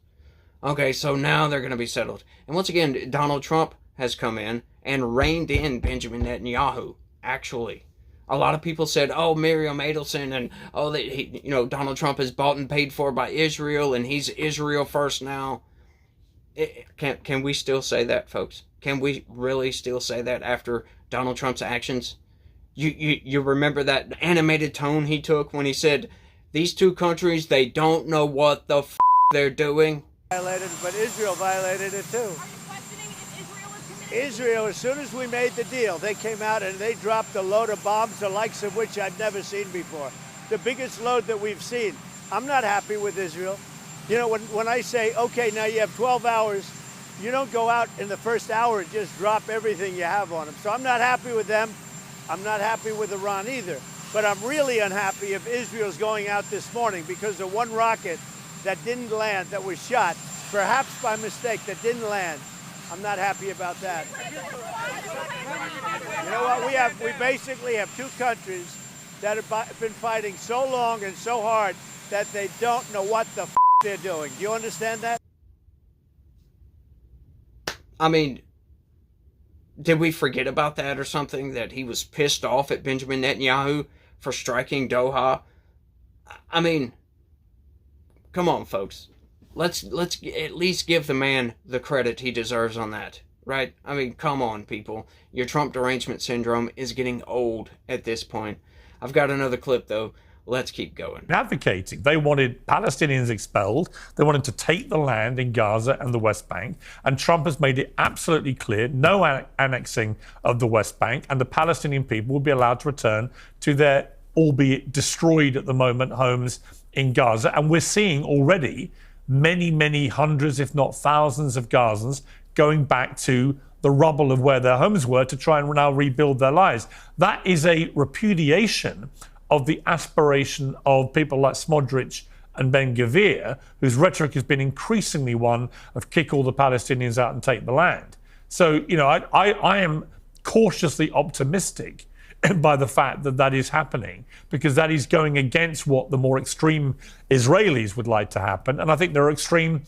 Okay, so now they're going to be settled. And once again, Donald Trump has come in and reined in Benjamin Netanyahu, actually. A lot of people said, oh, Miriam Adelson, and Donald Trump is bought and paid for by Israel, and he's Israel first now. Can we still say that, folks? Can we really still say that after Donald Trump's actions? You remember that animated tone he took when he said, these two countries, they don't know what the they're doing? Violated, but Israel violated it too. Israel, as soon as we made the deal, they came out and they dropped a load of bombs, the likes of which I've never seen before. The biggest load that we've seen. I'm not happy with Israel. You know, when I say, okay, now you have 12 hours, you don't go out in the first hour and just drop everything you have on them. So I'm not happy with them. I'm not happy with Iran either. But I'm really unhappy if Israel's going out this morning because of one rocket that didn't land, that was shot, perhaps by mistake, that didn't land. I'm not happy about that. You know what? We basically have two countries that have been fighting so long and so hard that they don't know what the they're doing. Do you understand that? I mean, did we forget about that or something? That he was pissed off at Benjamin Netanyahu for striking Doha? I mean, come on, folks. Let's at least give the man the credit he deserves on that, right? I mean, come on, people. Your Trump derangement syndrome is getting old at this point. I've got another clip, though. Let's keep going. Advocating. They wanted Palestinians expelled. They wanted to take the land in Gaza and the West Bank. And Trump has made it absolutely clear, no annexing of the West Bank, and the Palestinian people will be allowed to return to their, albeit destroyed at the moment, homes in Gaza. And we're seeing already many, many hundreds, if not thousands of Gazans going back to the rubble of where their homes were to try and now rebuild their lives. That is a repudiation of the aspiration of people like Smodrich and Ben Gvir, whose rhetoric has been increasingly one of kick all the Palestinians out and take the land. So, I am cautiously optimistic by the fact that that is happening, because that is going against what the more extreme Israelis would like to happen. And I think there are extreme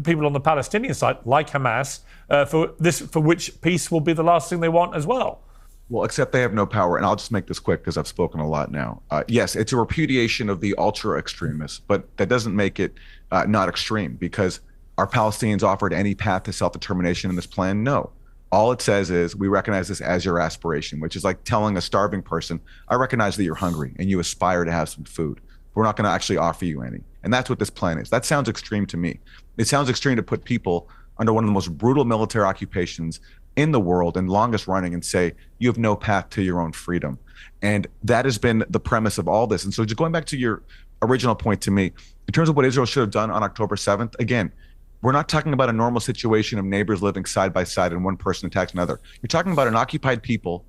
people on the Palestinian side, like Hamas, for which peace will be the last thing they want as well. Well, except they have no power. And I'll just make this quick because I've spoken a lot now. Yes, it's a repudiation of the ultra extremists, but that doesn't make it not extreme, because are Palestinians offered any path to self-determination in this plan? No. All it says is we recognize this as your aspiration, which is like telling a starving person, I recognize that you're hungry and you aspire to have some food. We're not going to actually offer you any. And that's what this plan is. That sounds extreme to me. It sounds extreme to put people under one of the most brutal military occupations in the world and longest running and say, you have no path to your own freedom. And that has been the premise of all this. And so just going back to your original point to me, in terms of what Israel should have done on October 7th, again, we're not talking about a normal situation of neighbors living side by side and one person attacks another. You're talking about an occupied people,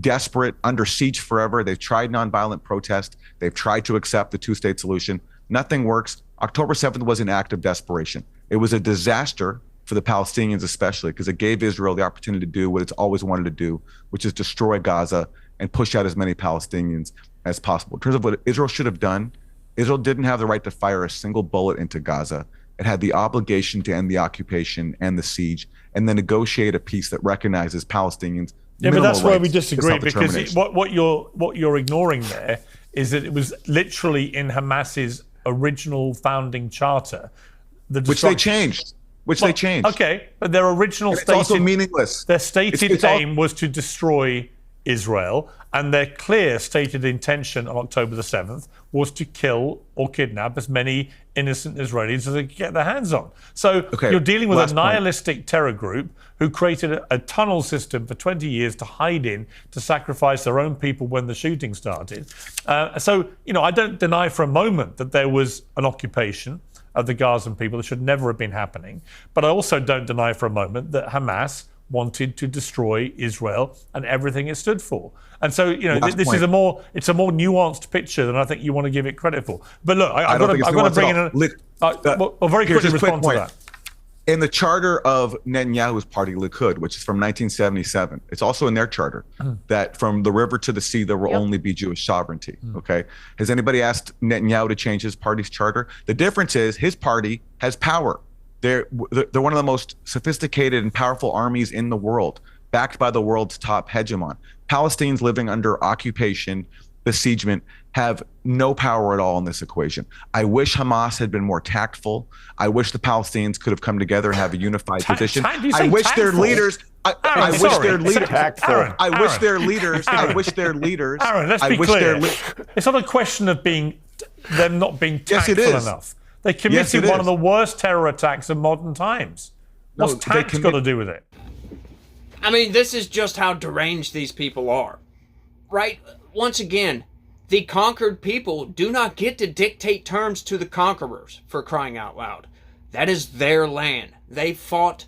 desperate, under siege forever. They've tried nonviolent protest. They've tried to accept the two-state solution. Nothing works. October 7th was an act of desperation. It was a disaster for the Palestinians especially, because it gave Israel the opportunity to do what it's always wanted to do, which is destroy Gaza and push out as many Palestinians as possible. In terms of what Israel should have done, Israel didn't have the right to fire a single bullet into Gaza. It had the obligation to end the occupation and the siege, and then negotiate a peace that recognizes Palestinians. Yeah, but that's where we disagree, because what you're ignoring there is that it was literally in Hamas's original founding charter, which they changed. Okay, but their original it's also meaningless. Their stated aim was to destroy Israel, and their clear stated intention on October the 7th was to kill or kidnap as many innocent Israelis as they could get their hands on. So you're dealing with a nihilistic terror group who created a tunnel system for 20 years to hide in, to sacrifice their own people when the shooting started. So I don't deny for a moment that there was an occupation of the Gazan people that should never have been happening. But I also don't deny for a moment that Hamas wanted to destroy Israel and everything it stood for. And so, this is a more nuanced picture than I think you want to give it credit for. But look, I've got to bring in very quickly respond to that. In the charter of Netanyahu's party, Likud, which is from 1977, it's also in their charter that from the river to the sea, there will only be Jewish sovereignty. Okay. Has anybody asked Netanyahu to change his party's charter? The difference is his party has power. They're one of the most sophisticated and powerful armies in the world, backed by the world's top hegemon. Palestinians living under occupation, besiegement, have no power at all in this equation. I wish Hamas had been more tactful. I wish the Palestinians could have come together and have a unition. I wish their leaders. I wish their leaders. I wish their leaders. I wish their leaders. Aaron, let's be clear. It's not a question of them not being tactful enough. They committed one of the worst terror attacks of modern times. What's tact got to do with it? I mean, this is just how deranged these people are, right? Once again, the conquered people do not get to dictate terms to the conquerors, for crying out loud. That is their land. They fought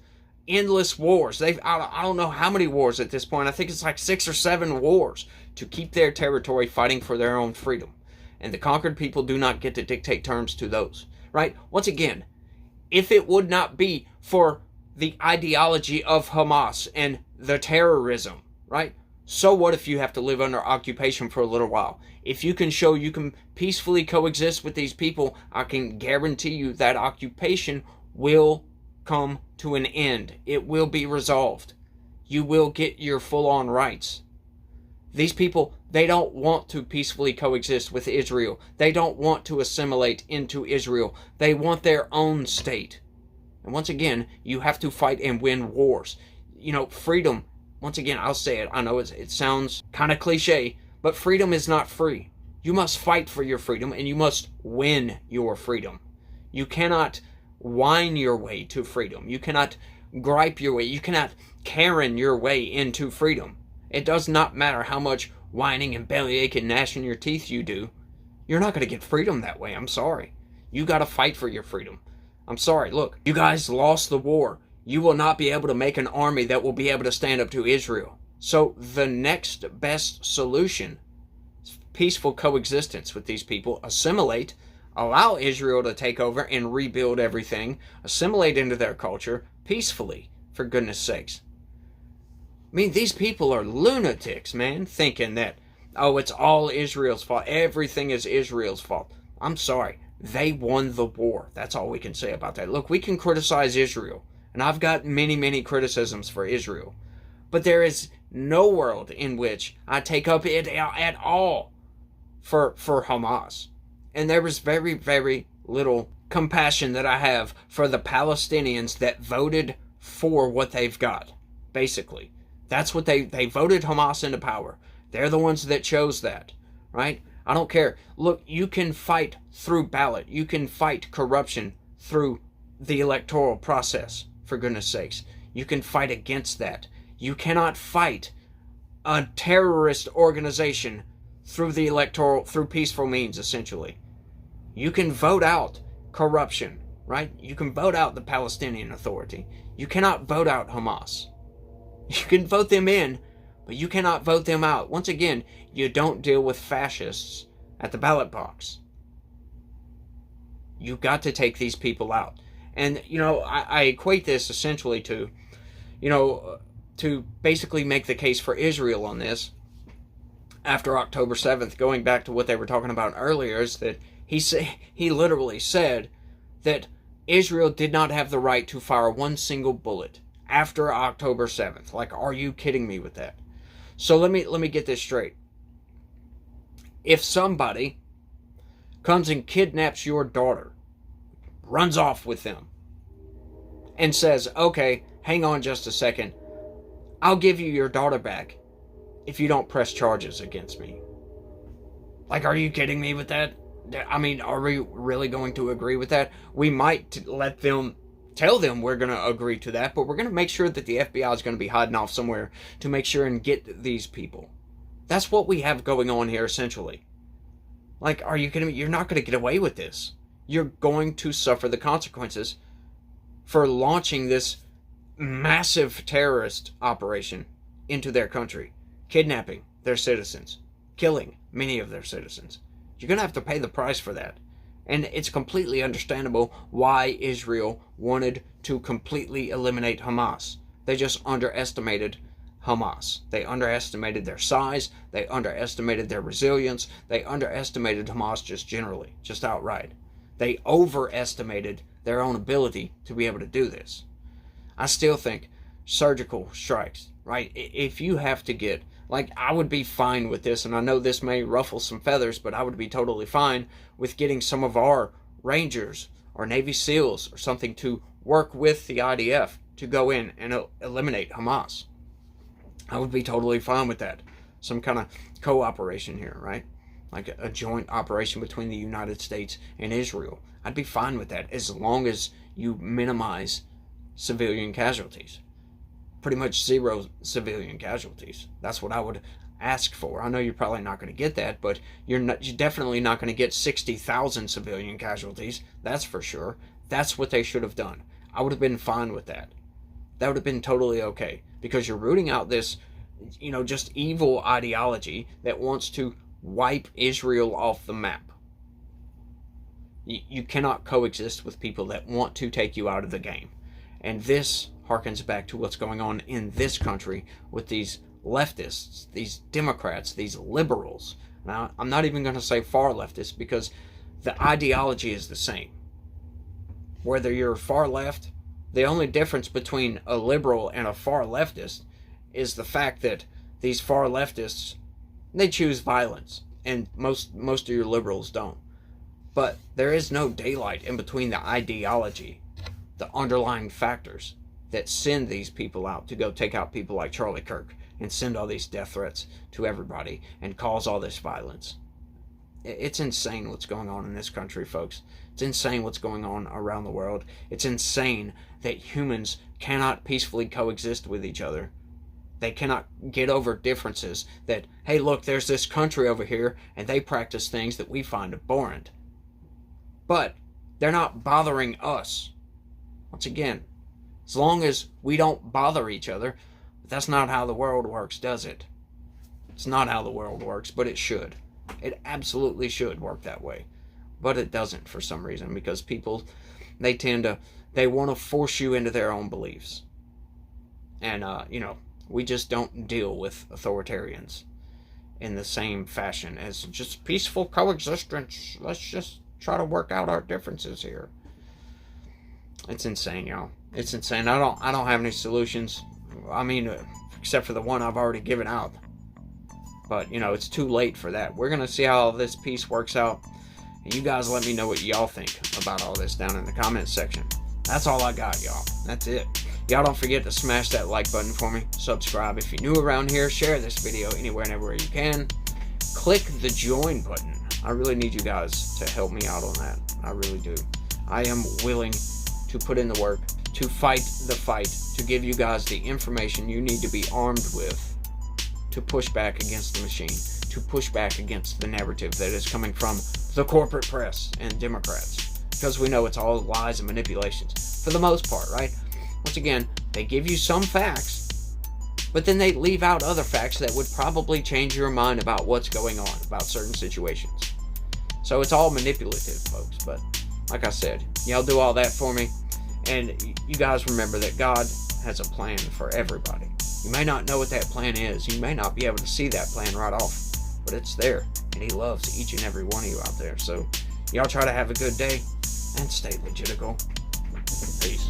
endless wars. I don't know how many wars at this point. I think it's like 6 or 7 wars to keep their territory, fighting for their own freedom. And the conquered people do not get to dictate terms to those, right? Once again, if it would not be for the ideology of Hamas and the terrorism, right? So what if you have to live under occupation for a little while? If you can show you can peacefully coexist with these people, I can guarantee you that occupation will come to an end. It will be resolved. You will get your full-on rights. These people, they don't want to peacefully coexist with Israel. They don't want to assimilate into Israel. They want their own state. And once again, you have to fight and win wars. Freedom, once again, I'll say it. I know it sounds kind of cliche, but freedom is not free. You must fight for your freedom, and you must win your freedom. You cannot whine your way to freedom. You cannot gripe your way. You cannot Karen your way into freedom. It does not matter how much whining and bellyache and gnashing your teeth you do. You're not going to get freedom that way. I'm sorry. You got to fight for your freedom. I'm sorry. Look, you guys lost the war. You will not be able to make an army that will be able to stand up to Israel. So the next best solution is peaceful coexistence with these people. Assimilate. Allow Israel to take over and rebuild everything, assimilate into their culture peacefully, for goodness sakes. I mean, these people are lunatics, man, thinking that, oh, it's all Israel's fault. Everything is Israel's fault. I'm sorry. They won the war. That's all we can say about that. Look, we can criticize Israel, and I've got many, many criticisms for Israel. But there is no world in which I take up it at all for Hamas. And there is very, very little compassion that I have for the Palestinians that voted for what they've got, basically. That's what they voted Hamas into power. They're the ones that chose that, right? I don't care. Look, you can fight through ballot. You can fight corruption through the electoral process, for goodness sakes. You can fight against that. You cannot fight a terrorist organization through peaceful means, essentially. You can vote out corruption, right? You can vote out the Palestinian Authority. You cannot vote out Hamas. You can vote them in, but you cannot vote them out. Once again, you don't deal with fascists at the ballot box. You've got to take these people out. And, I equate this essentially to, to basically make the case for Israel on this. After October 7th, going back to what they were talking about earlier, is that he literally said that Israel did not have the right to fire one single bullet after October 7th. Like, are you kidding me with that? So let me get this straight. If somebody comes and kidnaps your daughter, runs off with them, and says, okay, hang on just a second, I'll give you your daughter back if you don't press charges against me. Like, are you kidding me with that? I mean, are we really going to agree with that? We might tell them we're going to agree to that, but we're going to make sure that the FBI is going to be hiding off somewhere to make sure and get these people. That's what we have going on here, essentially. Like, are you kidding me? You're not going to get away with this. You're going to suffer the consequences for launching this massive terrorist operation into their country, kidnapping their citizens, killing many of their citizens. You're going to have to pay the price for that. And it's completely understandable why Israel wanted to completely eliminate Hamas. They just underestimated Hamas. They underestimated their size. They underestimated their resilience. They underestimated Hamas just generally, just outright. They overestimated their own ability to be able to do this. I still think surgical strikes, right? If you have to get, like, I would be fine with this, and I know this may ruffle some feathers, but I would be totally fine with getting some of our Rangers or Navy SEALs or something to work with the IDF to go in and eliminate Hamas. I would be totally fine with that. Some kind of cooperation here, right? Like a joint operation between the United States and Israel. I'd be fine with that as long as you minimize civilian casualties. Pretty much zero civilian casualties. That's what I would ask for. I know you're probably not going to get that, but you're definitely not going to get 60,000 civilian casualties. That's for sure. That's what they should have done. I would have been fine with that. That would have been totally okay, because you're rooting out this, just evil ideology that wants to wipe Israel off the map. You cannot coexist with people that want to take you out of the game. And this harkens back to what's going on in this country with these leftists, these Democrats, these liberals. Now, I'm not even going to say far leftists, because the ideology is the same. Whether you're far left, the only difference between a liberal and a far leftist is the fact that these far leftists, they choose violence, and most of your liberals don't. But there is no daylight in between the ideology, the underlying factors that send these people out to go take out people like Charlie Kirk and send all these death threats to everybody and cause all this violence. It's insane what's going on in this country, folks. It's insane what's going on around the world. It's insane that humans cannot peacefully coexist with each other. They cannot get over differences that, hey, look, there's this country over here and they practice things that we find abhorrent. But they're not bothering us. Once again, as long as we don't bother each other, that's not how the world works, does it? It's not how the world works, but it should. It absolutely should work that way. but it doesn't for some reason, because people, they want to force you into their own beliefs. And, we just don't deal with authoritarians in the same fashion as just peaceful coexistence. Let's just try to work out our differences here. It's insane, y'all. It's insane. I don't have any solutions. I mean, except for the one I've already given out. But, it's too late for that. We're going to see how all this peace works out. And you guys let me know what y'all think about all this down in the comments section. That's all I got, y'all. That's it. Y'all don't forget to smash that like button for me. Subscribe if you're new around here. Share this video anywhere and everywhere you can. Click the join button. I really need you guys to help me out on that. I really do. I am willing to put in the work, to fight the fight, to give you guys the information you need to be armed with to push back against the machine, to push back against the narrative that is coming from the corporate press and Democrats. Because we know it's all lies and manipulations, for the most part, right? Once again, they give you some facts, but then they leave out other facts that would probably change your mind about what's going on, about certain situations. So it's all manipulative, folks. But like I said, y'all do all that for me. And you guys remember that God has a plan for everybody. You may not know what that plan is. You may not be able to see that plan right off, but it's there. And He loves each and every one of you out there. So y'all try to have a good day and stay legitical. Peace.